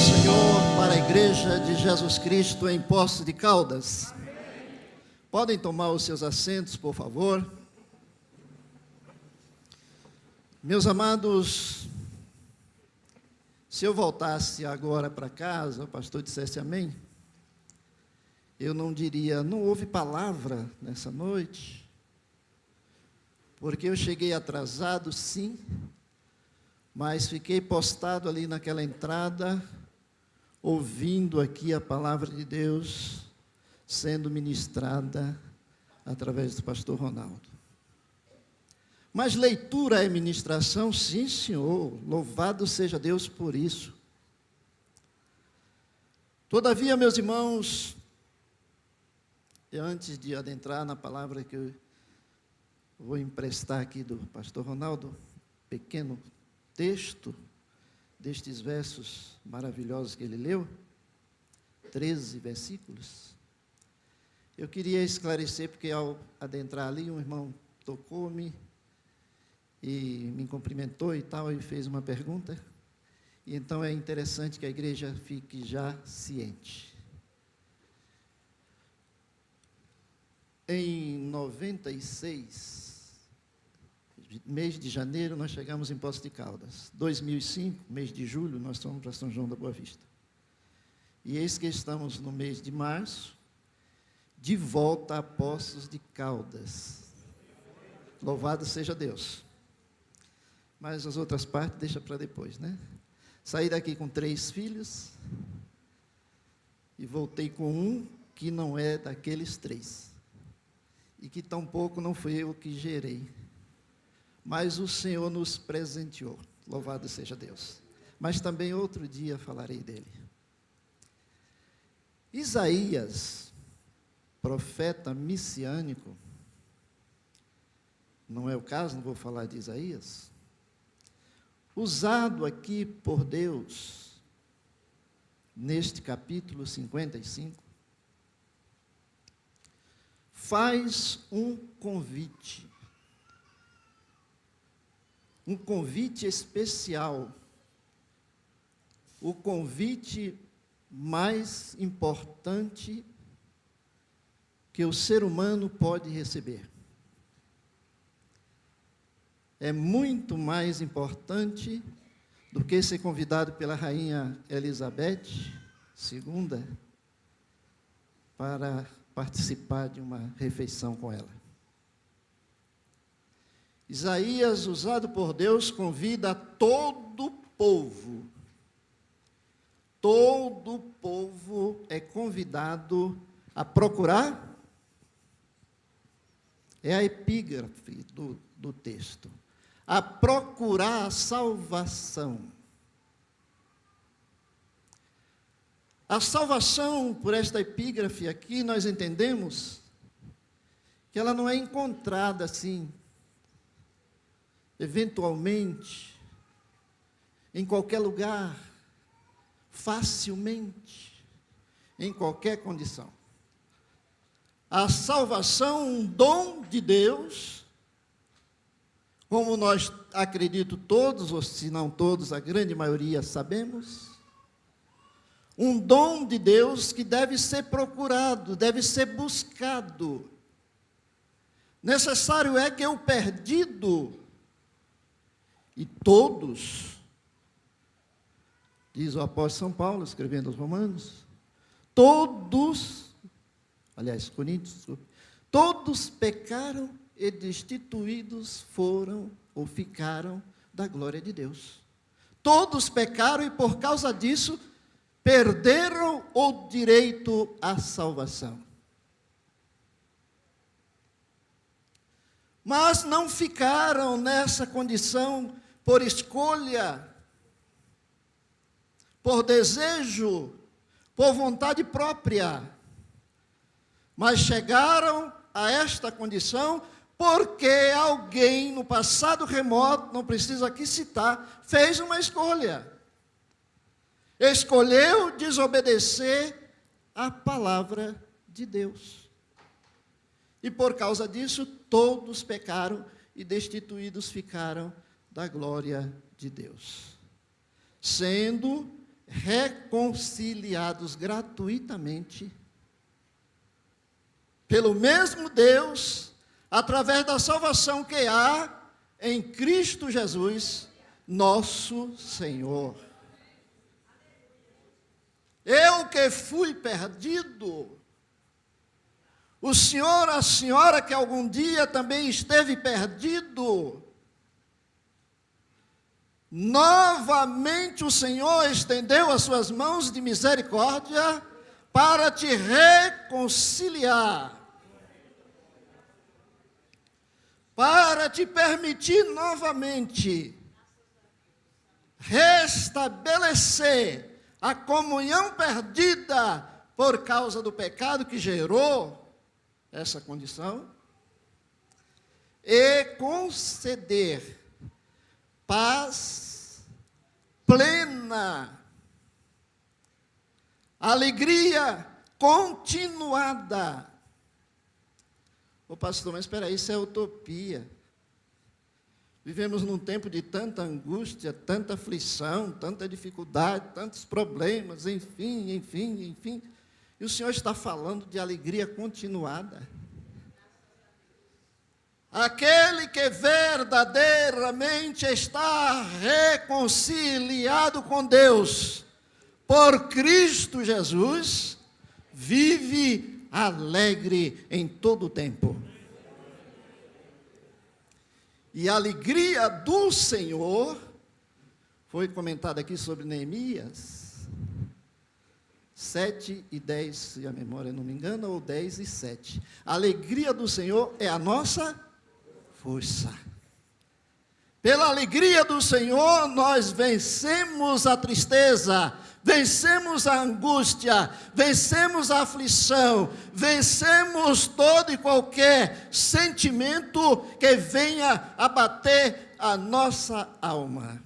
Senhor para a Igreja de Jesus Cristo em Poços de Caldas. Podem tomar os seus assentos, por favor. Meus amados, se eu voltasse agora para casa, o pastor dissesse amém, eu não diria, não houve palavra nessa noite, porque eu cheguei atrasado, sim, mas fiquei postado ali naquela entrada, ouvindo aqui a palavra de Deus sendo ministrada através do pastor Ronaldo. Mas leitura é ministração? Sim, senhor, louvado seja Deus por isso. Todavia, meus irmãos, antes de adentrar na palavra que eu vou emprestar aqui do pastor Ronaldo, pequeno texto destes versos maravilhosos que ele leu, 13 versículos, eu queria esclarecer, porque ao adentrar ali, um irmão tocou-me e me cumprimentou e tal, e fez uma pergunta, e então é interessante que a igreja fique já ciente. Em 96, mês de janeiro, nós chegamos em Poços de Caldas. 2005, mês de julho, nós fomos para São João da Boa Vista. E eis que estamos no mês de março, de volta a Poços de Caldas. Louvado seja Deus. Mas as outras partes deixa para depois, né? Saí daqui com 3 filhos e voltei com um que não é daqueles 3. E que tampouco não fui eu que gerei. Mas o Senhor nos presenteou, louvado seja Deus. Mas também outro dia falarei dele. Isaías, profeta messiânico, não é o caso, não vou falar de Isaías, usado aqui por Deus, neste capítulo 55, faz um convite especial, o convite mais importante que o ser humano pode receber. É muito mais importante do que ser convidado pela rainha Elizabeth II para participar de uma refeição com ela. Isaías, usado por Deus, convida todo o povo. Todo o povo é convidado a procurar. É a epígrafe do texto. A procurar a salvação. A salvação, por esta epígrafe aqui, nós entendemos que ela não é encontrada assim, eventualmente, em qualquer lugar, facilmente, em qualquer condição. A salvação, um dom de Deus, como nós, acredito todos, ou se não todos, a grande maioria sabemos, um dom de Deus que deve ser procurado, deve ser buscado. Necessário é que o perdido, e todos, diz o apóstolo São Paulo, escrevendo aos Romanos, Coríntios, todos pecaram e destituídos foram ou ficaram da glória de Deus. Todos pecaram e por causa disso perderam o direito à salvação. Mas não ficaram nessa condição por escolha, por desejo, por vontade própria, mas chegaram a esta condição porque alguém no passado remoto, não preciso aqui citar, fez uma escolha. Escolheu desobedecer à palavra de Deus. E por causa disso, todos pecaram e destituídos ficaram da glória de Deus. Sendo reconciliados gratuitamente pelo mesmo Deus, através da salvação que há em Cristo Jesus, nosso Senhor. Eu que fui perdido, o senhor, a senhora que algum dia também esteve perdido, novamente o Senhor estendeu as suas mãos de misericórdia para te reconciliar, para te permitir novamente restabelecer a comunhão perdida por causa do pecado que gerou essa condição e conceder paz plena, alegria continuada. Ô pastor, mas espera aí, isso é utopia. Vivemos num tempo de tanta angústia, tanta aflição, tanta dificuldade, tantos problemas, enfim. E o Senhor está falando de alegria continuada. Aquele que verdadeiramente está reconciliado com Deus por Cristo Jesus, vive alegre em todo o tempo. E a alegria do Senhor, foi comentado aqui sobre Neemias, 7 e 10, se a memória não me engana, ou 10 e 7. A alegria do Senhor é a nossa força. Pela alegria do Senhor, nós vencemos a tristeza, vencemos a angústia, vencemos a aflição, vencemos todo e qualquer sentimento que venha abater a nossa alma.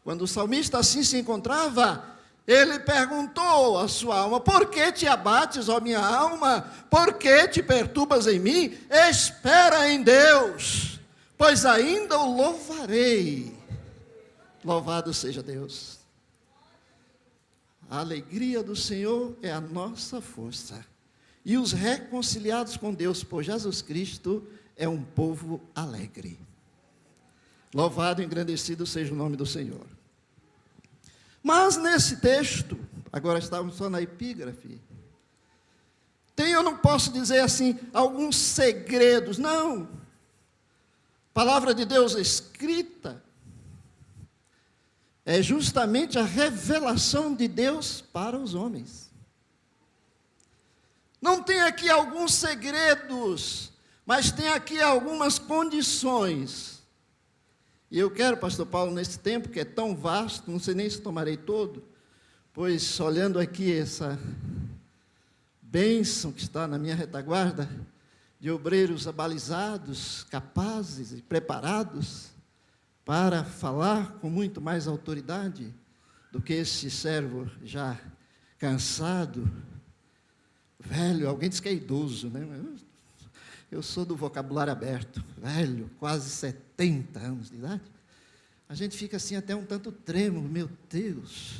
Quando o salmista assim se encontrava, ele perguntou à sua alma: por que te abates, ó minha alma? Por que te perturbas em mim? Espera em Deus, pois ainda o louvarei. Louvado seja Deus. A alegria do Senhor é a nossa força. E os reconciliados com Deus por Jesus Cristo é um povo alegre. Louvado e engrandecido seja o nome do Senhor. Mas nesse texto, agora estávamos só na epígrafe, tem, eu não posso dizer assim, alguns segredos, não. Palavra de Deus escrita é justamente a revelação de Deus para os homens. Não tem aqui alguns segredos, mas tem aqui algumas condições. E eu quero, pastor Paulo, nesse tempo que é tão vasto, não sei nem se tomarei todo, pois olhando aqui essa bênção que está na minha retaguarda, de obreiros abalizados, capazes e preparados para falar com muito mais autoridade do que esse servo já cansado, velho, alguém diz que é idoso, né? Eu sou do vocabulário aberto, velho, quase 70 anos de idade. A gente fica assim até um tanto trêmulo, meu Deus.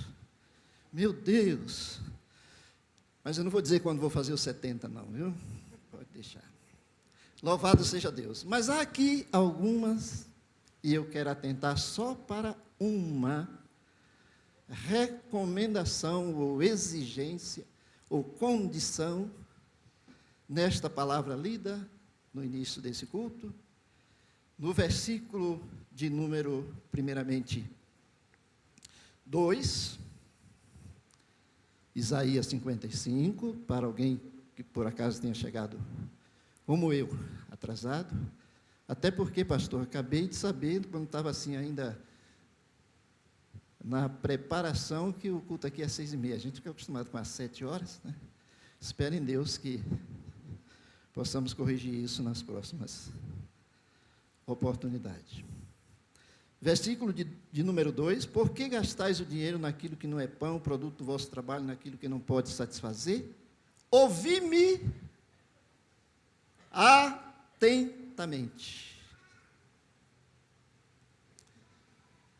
Mas eu não vou dizer quando vou fazer os 70 não, viu? Pode deixar. Louvado seja Deus. Mas há aqui algumas, e eu quero atentar só para uma recomendação ou exigência ou condição nesta palavra lida no início desse culto, no versículo de número, primeiramente, 2, Isaías 55, para alguém que por acaso tenha chegado, como eu, atrasado, até porque, pastor, acabei de saber, quando estava assim ainda na preparação, que o culto aqui é 6h30, a gente fica acostumado com as 7 horas, né? Espero em Deus que possamos corrigir isso nas próximas oportunidades. Versículo de número 2, por que gastais o dinheiro naquilo que não é pão, produto do vosso trabalho, naquilo que não pode satisfazer? Ouvi-me atentamente.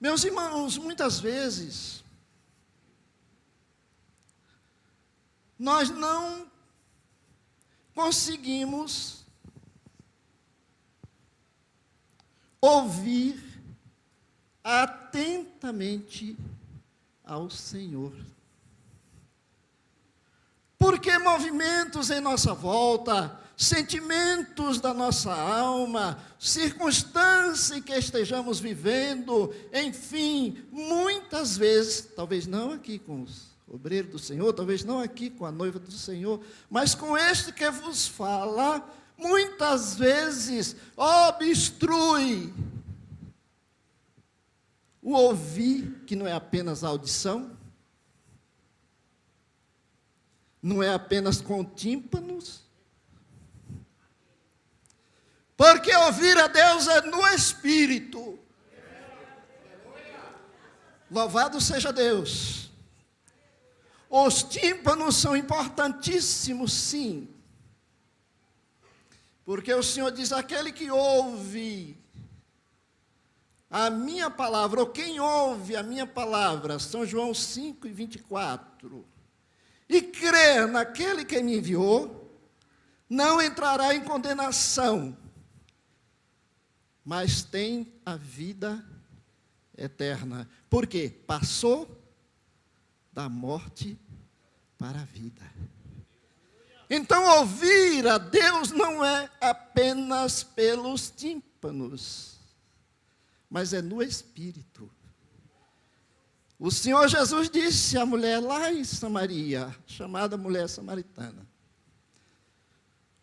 Meus irmãos, muitas vezes, nós não conseguimos ouvir atentamente ao Senhor. Porque movimentos em nossa volta, sentimentos da nossa alma, circunstância em que estejamos vivendo, enfim, muitas vezes, talvez não aqui com os obreiros do Senhor, talvez não aqui com a noiva do Senhor, mas com este que vos fala, muitas vezes obstrui o ouvir, que não é apenas a audição, não é apenas com tímpanos, porque ouvir a Deus é no Espírito. Louvado seja Deus. Os tímpanos são importantíssimos, sim, porque o Senhor diz: aquele que ouve a minha palavra, ou quem ouve a minha palavra, São João 5:24, e crer naquele que me enviou, não entrará em condenação, mas tem a vida eterna. Por quê? Passou da morte para a vida. Então, ouvir a Deus não é apenas pelos tímpanos, mas é no Espírito. O Senhor Jesus disse à mulher lá em Samaria, chamada mulher samaritana: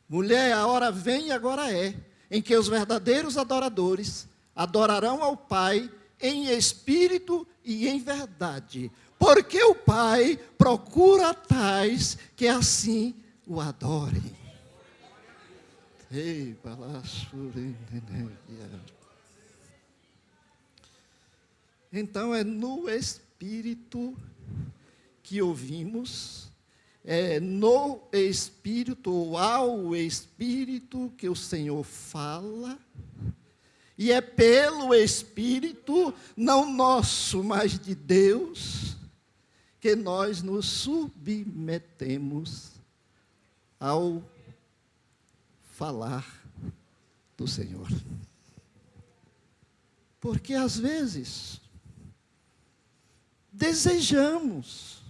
mulher, a hora vem e agora é, em que os verdadeiros adoradores adorarão ao Pai em espírito e em verdade, porque o Pai procura tais que assim o adorem. Ei, então é no Espírito que ouvimos, é no Espírito ou ao Espírito que o Senhor fala, e é pelo Espírito, não nosso, mas de Deus, que nós nos submetemos ao falar do Senhor. Porque às vezes desejamos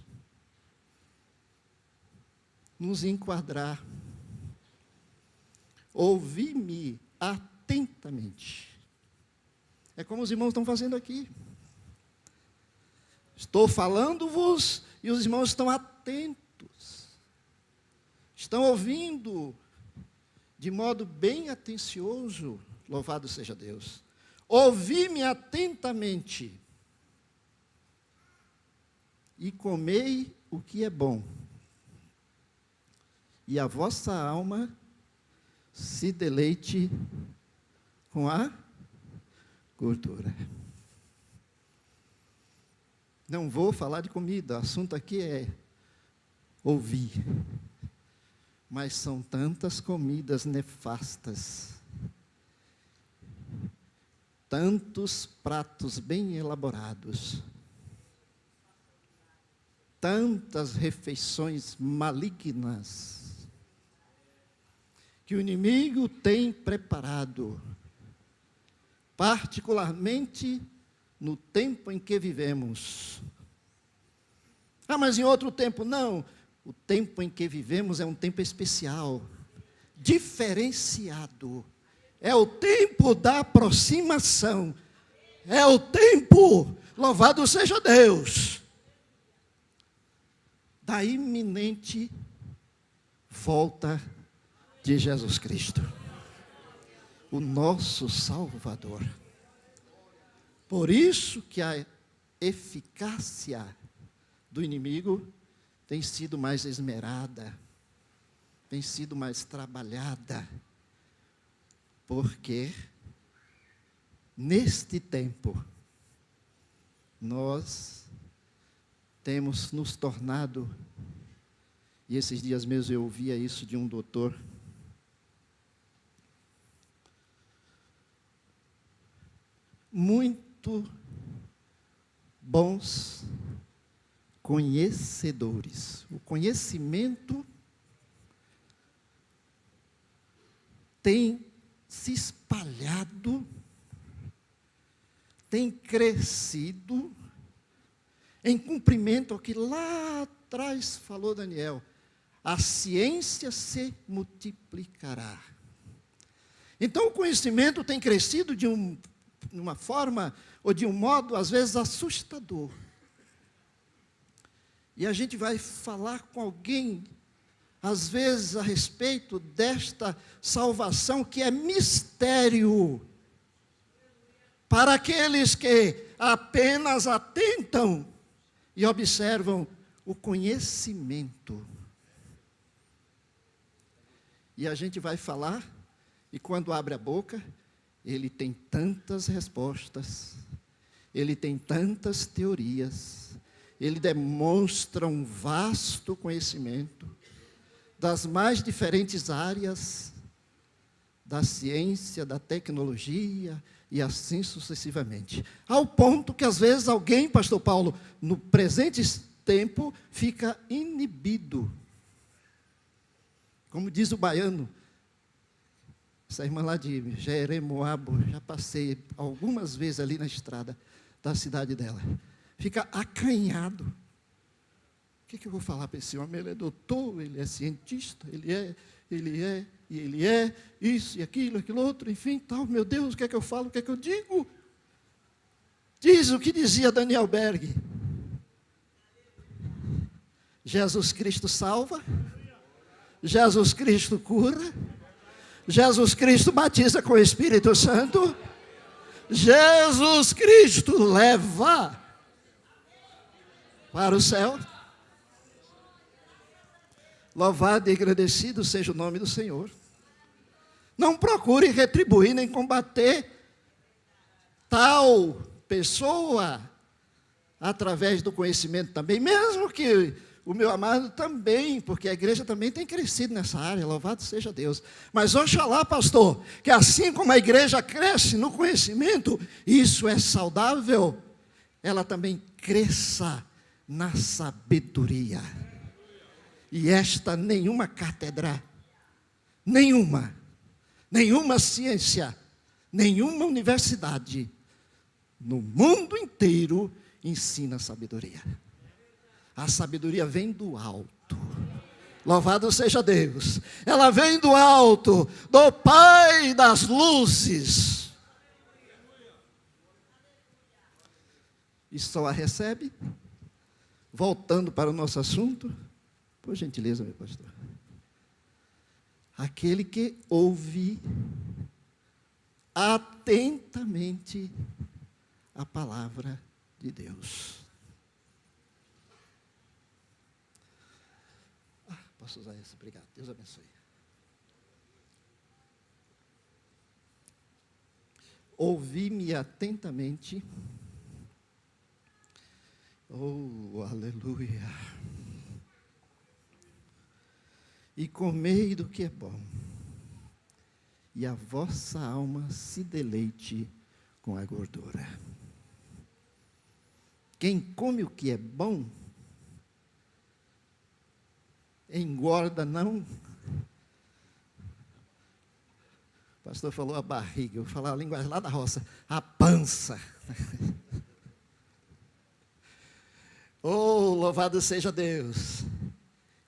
nos enquadrar. Ouvi-me atentamente. É como os irmãos estão fazendo aqui. Estou falando-vos e os irmãos estão atentos. Estão ouvindo de modo bem atencioso. Louvado seja Deus. Ouvi-me atentamente e comei o que é bom, e a vossa alma se deleite com a gordura. Não vou falar de comida, o assunto aqui é ouvir. Mas são tantas comidas nefastas, tantos pratos bem elaborados, tantas refeições malignas, que o inimigo tem preparado, particularmente no tempo em que vivemos. Ah, mas em outro tempo, não. O tempo em que vivemos é um tempo especial, diferenciado. É o tempo da aproximação. É o tempo, louvado seja Deus, da iminente volta de Jesus Cristo, o nosso Salvador. Por isso que a eficácia do inimigo tem sido mais esmerada, tem sido mais trabalhada, porque neste tempo nós temos nos tornado, e esses dias mesmo eu ouvia isso de um doutor, muito bons conhecedores. O conhecimento tem se espalhado, tem crescido, em cumprimento ao que lá atrás falou Daniel. A ciência se multiplicará. Então o conhecimento tem crescido de uma forma, ou de um modo, às vezes, assustador. E a gente vai falar com alguém, às vezes, a respeito desta salvação que é mistério para aqueles que apenas atentam e observam o conhecimento. E a gente vai falar, e quando abre a boca, ele tem tantas respostas, ele tem tantas teorias, ele demonstra um vasto conhecimento das mais diferentes áreas da ciência, da tecnologia e assim sucessivamente. Ao ponto que às vezes alguém, pastor Paulo, no presente tempo, fica inibido. Como diz o baiano, essa irmã lá de Jeremoabo, já passei algumas vezes ali na estrada da cidade dela. Fica acanhado. O que eu vou falar para esse homem? Ele é doutor, ele é cientista, ele é isso e aquilo outro, enfim, tal. Meu Deus, o que é que eu falo, o que é que eu digo? Diz o que dizia Daniel Berg. Jesus Cristo salva, Jesus Cristo cura, Jesus Cristo batiza com o Espírito Santo, Jesus Cristo leva para o céu. Louvado e agradecido seja o nome do Senhor. Não procure retribuir nem combater tal pessoa através do conhecimento também, mesmo que o meu amado também, porque a igreja também tem crescido nessa área, louvado seja Deus. Mas oxalá, pastor, que assim como a igreja cresce no conhecimento, isso é saudável, ela também cresça na sabedoria. E esta nenhuma cátedra, nenhuma ciência, nenhuma universidade no mundo inteiro ensina sabedoria. A sabedoria vem do alto. Louvado seja Deus. Ela vem do alto, do Pai das luzes. E só a recebe, voltando para o nosso assunto, por gentileza, meu pastor, aquele que ouve atentamente a palavra de Deus. Posso usar essa? Obrigado. Deus abençoe. Ouvi-me atentamente. Oh, aleluia. E comei do que é bom, e a vossa alma se deleite com a gordura. Quem come o que é bom, engorda não. O pastor falou a barriga, eu vou falar a linguagem lá da roça, a pança. Oh, louvado seja Deus.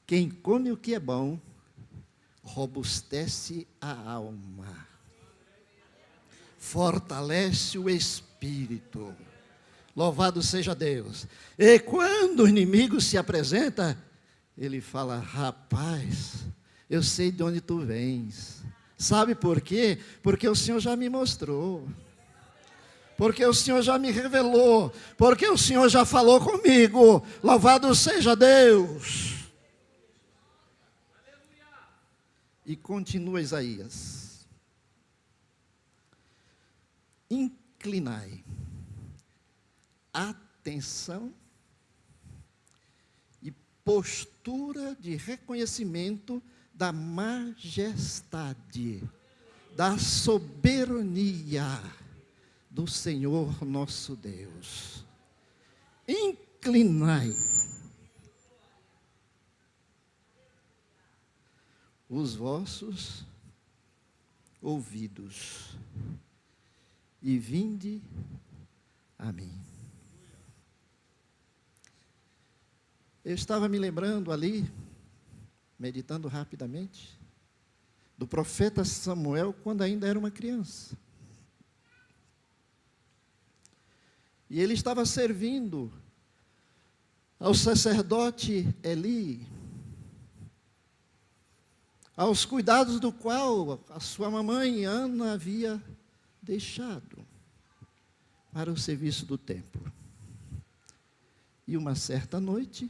Quem come o que é bom, robustece a alma, fortalece o espírito. Louvado seja Deus. E quando o inimigo se apresenta, ele fala: rapaz, eu sei de onde tu vens. Sabe por quê? Porque o Senhor já me mostrou. Porque o Senhor já me revelou. Porque o Senhor já falou comigo. Louvado seja Deus. E continua Isaías. Inclinai. Atenção. E postura de reconhecimento da majestade, da soberania do Senhor nosso Deus. Inclinai. os vossos ouvidos e vinde a mim. Eu estava me lembrando ali, meditando rapidamente, do profeta Samuel quando ainda era uma criança. E ele estava servindo ao sacerdote Eli, aos cuidados do qual a sua mamãe Ana havia deixado para o serviço do templo. E uma certa noite,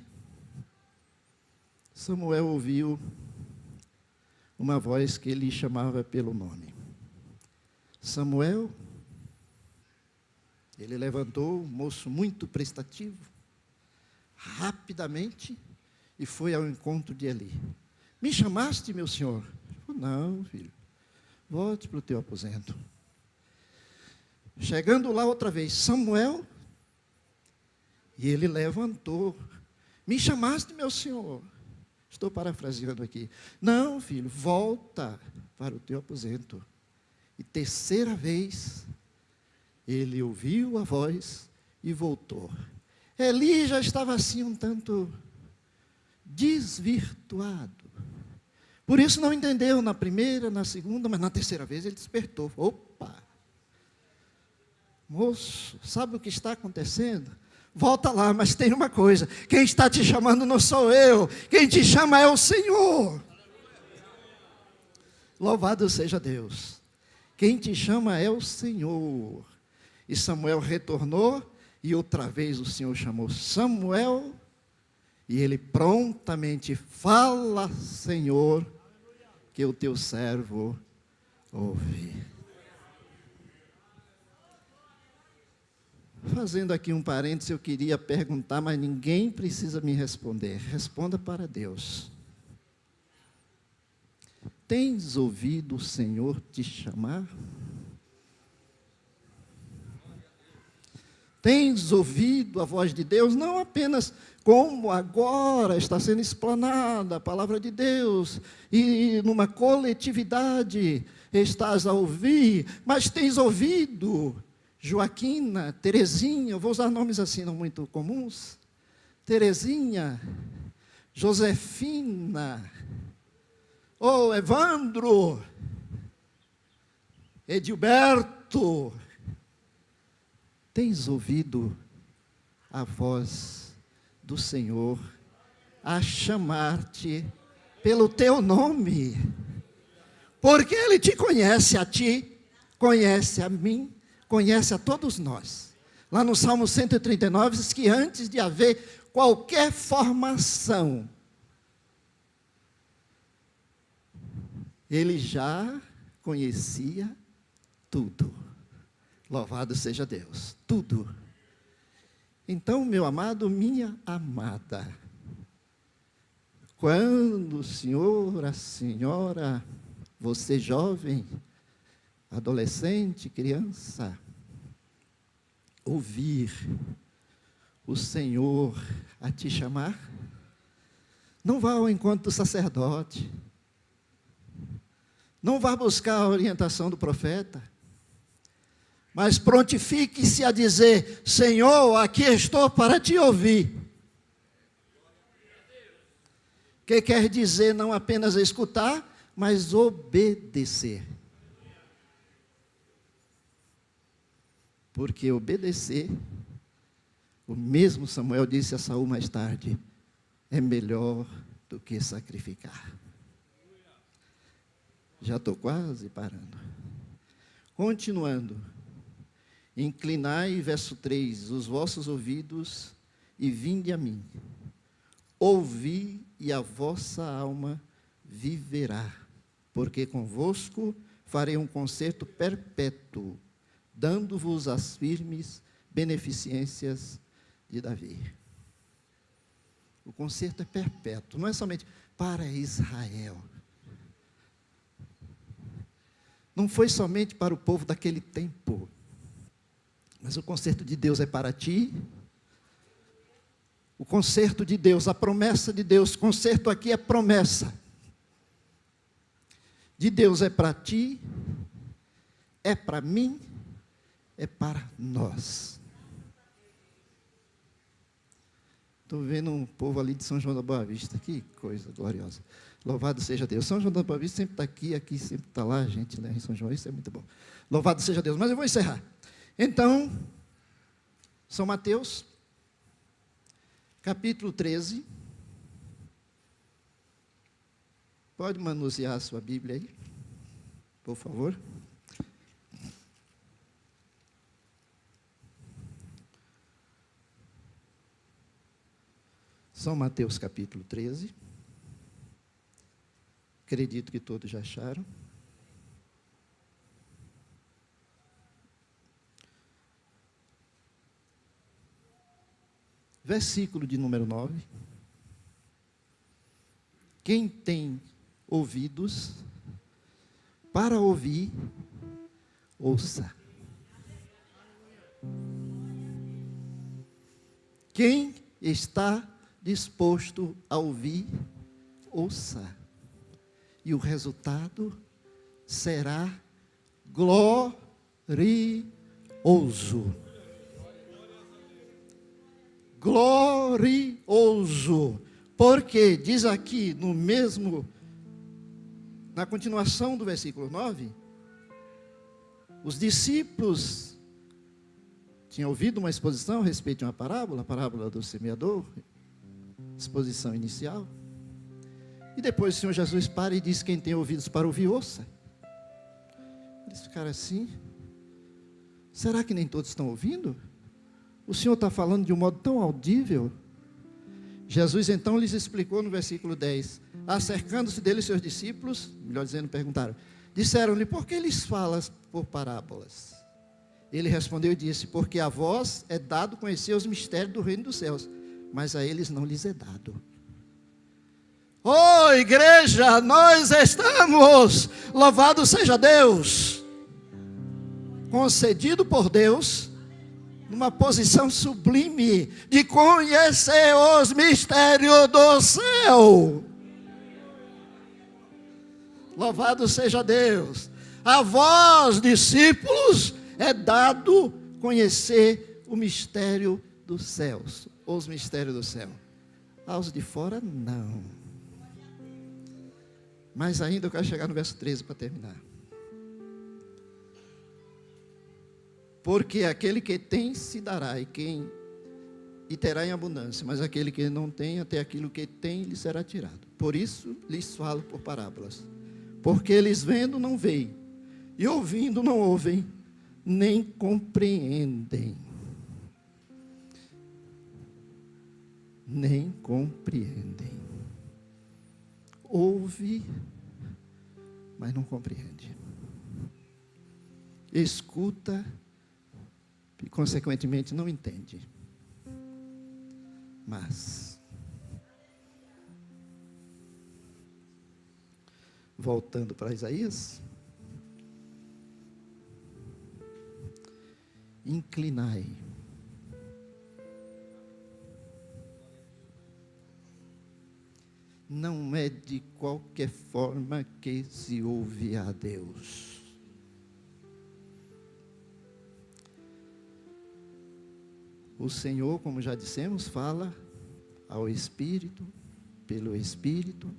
Samuel ouviu uma voz que ele chamava pelo nome. Samuel. Ele levantou, um moço muito prestativo, rapidamente, e foi ao encontro de Eli. Me chamaste, meu senhor? Ele falou, não, filho, volte para o teu aposento. Chegando lá outra vez, Samuel, e ele levantou. Me chamaste, meu senhor? Estou parafraseando aqui. Não, filho, volta para o teu aposento. E terceira vez, ele ouviu a voz e voltou. Eli já estava assim um tanto desvirtuado. Por isso não entendeu na primeira, na segunda, mas na terceira vez ele despertou. Opa! Moço, sabe o que está acontecendo? Volta lá, mas tem uma coisa. Quem está te chamando não sou eu. Quem te chama é o Senhor. Louvado seja Deus. Quem te chama é o Senhor. E Samuel retornou, e outra vez o Senhor chamou Samuel, e ele prontamente, fala, Senhor, que o teu servo ouve. Fazendo aqui um parênteses, eu queria perguntar, mas ninguém precisa me responder. Responda para Deus. Tens ouvido o Senhor te chamar? Tens ouvido a voz de Deus, não apenas como agora está sendo explanada a palavra de Deus, e numa coletividade estás a ouvir, mas tens ouvido Joaquina, Terezinha, eu vou usar nomes assim não muito comuns, Terezinha, Josefina, Evandro, Edilberto, tens ouvido a voz do Senhor a chamar-te pelo teu nome? Porque Ele te conhece a ti, conhece a mim, conhece a todos nós. Lá no Salmo 139 diz que antes de haver qualquer formação, Ele já conhecia tudo. Louvado seja Deus, tudo. Então, meu amado, minha amada, quando o senhor, a senhora, você jovem, adolescente, criança, ouvir o Senhor a te chamar, não vá ao encontro do sacerdote, não vá buscar a orientação do profeta, mas prontifique-se a dizer, Senhor, aqui estou para te ouvir. Que quer dizer não apenas escutar, mas obedecer. Porque obedecer, o mesmo Samuel disse a Saul mais tarde, é melhor do que sacrificar. Já estou quase parando. Continuando. Inclinai, verso 3, os vossos ouvidos e vinde a mim. Ouvi e a vossa alma viverá, porque convosco farei um concerto perpétuo, dando-vos as firmes beneficências de Davi. O concerto é perpétuo, não é somente para Israel. Não foi somente para o povo daquele tempo, mas o concerto de Deus é para ti. O concerto de Deus, a promessa de Deus, concerto aqui é promessa. de Deus é para ti, é para mim, é para nós. Estou vendo um povo ali de São João da Boa Vista, que coisa gloriosa. Louvado seja Deus. São João da Boa Vista sempre está aqui sempre está lá, gente, né, em São João, isso é muito bom. Louvado seja Deus. Mas eu vou encerrar. Então, São Mateus, capítulo 13. Pode manusear a sua Bíblia aí, por favor. São Mateus capítulo 13. Acredito que todos já acharam. Versículo de número 9. Quem tem ouvidos para ouvir, ouça. Quem está disposto a ouvir, ouça. E o resultado será glorioso. Glorioso. Porque diz aqui na continuação do versículo 9, os discípulos tinham ouvido uma exposição a respeito de uma parábola, a parábola do semeador, exposição inicial. E depois o Senhor Jesus para e diz: quem tem ouvidos para ouvir, ouça. Eles ficaram assim: será que nem todos estão ouvindo? O Senhor está falando de um modo tão audível. Jesus então lhes explicou no versículo 10, acercando-se dele seus discípulos, melhor dizendo, perguntaram, disseram-lhe: por que lhes falas por parábolas? Ele respondeu e disse: porque a vós é dado conhecer os mistérios do reino dos céus, mas a eles não lhes é dado. Oh, igreja, nós estamos, louvado seja Deus, concedido por Deus, numa posição sublime de conhecer os mistérios do céu. Louvado seja Deus. A vós, discípulos, é dado conhecer o mistério dos céus, os mistérios do céu. Aos de fora, não. Mas ainda eu quero chegar no verso 13 para terminar. Porque aquele que tem se dará, e terá em abundância, mas aquele que não tem, até aquilo que tem lhe será tirado. Por isso lhes falo por parábolas. Porque eles vendo não veem, e ouvindo não ouvem, nem compreendem. Nem compreendem. Ouve, mas não compreende. Escuta, e consequentemente não entende. Mas, voltando para Isaías, inclinai. Não é de qualquer forma que se ouve a Deus. O Senhor, como já dissemos, fala ao Espírito, pelo Espírito,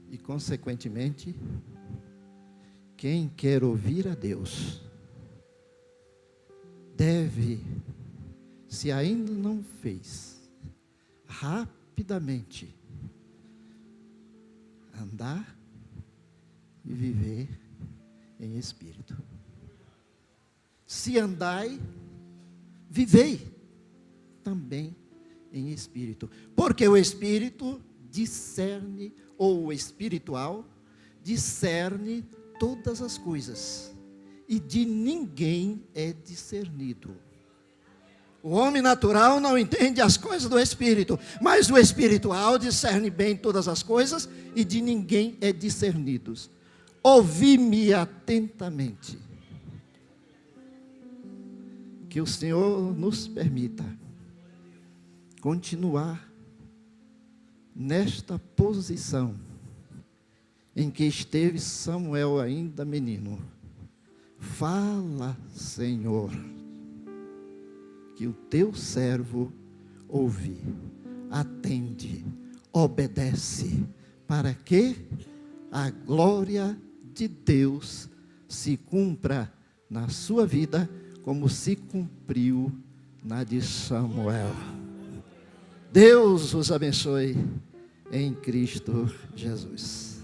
e consequentemente, quem quer ouvir a Deus, deve, se ainda não fez, rapidamente, andar e viver em Espírito. Se andai, vivei também em Espírito, porque o Espírito discerne, ou o espiritual discerne todas as coisas, e de ninguém é discernido. O homem natural não entende as coisas do Espírito, mas o espiritual discerne bem todas as coisas, e de ninguém é discernido. Ouvi-me atentamente. Que o Senhor nos permita continuar nesta posição em que esteve Samuel ainda menino. Fala, Senhor, que o teu servo ouve, atende, obedece, para que a glória de Deus se cumpra na sua vida, como se cumpriu na de Samuel. Deus os abençoe em Cristo Jesus.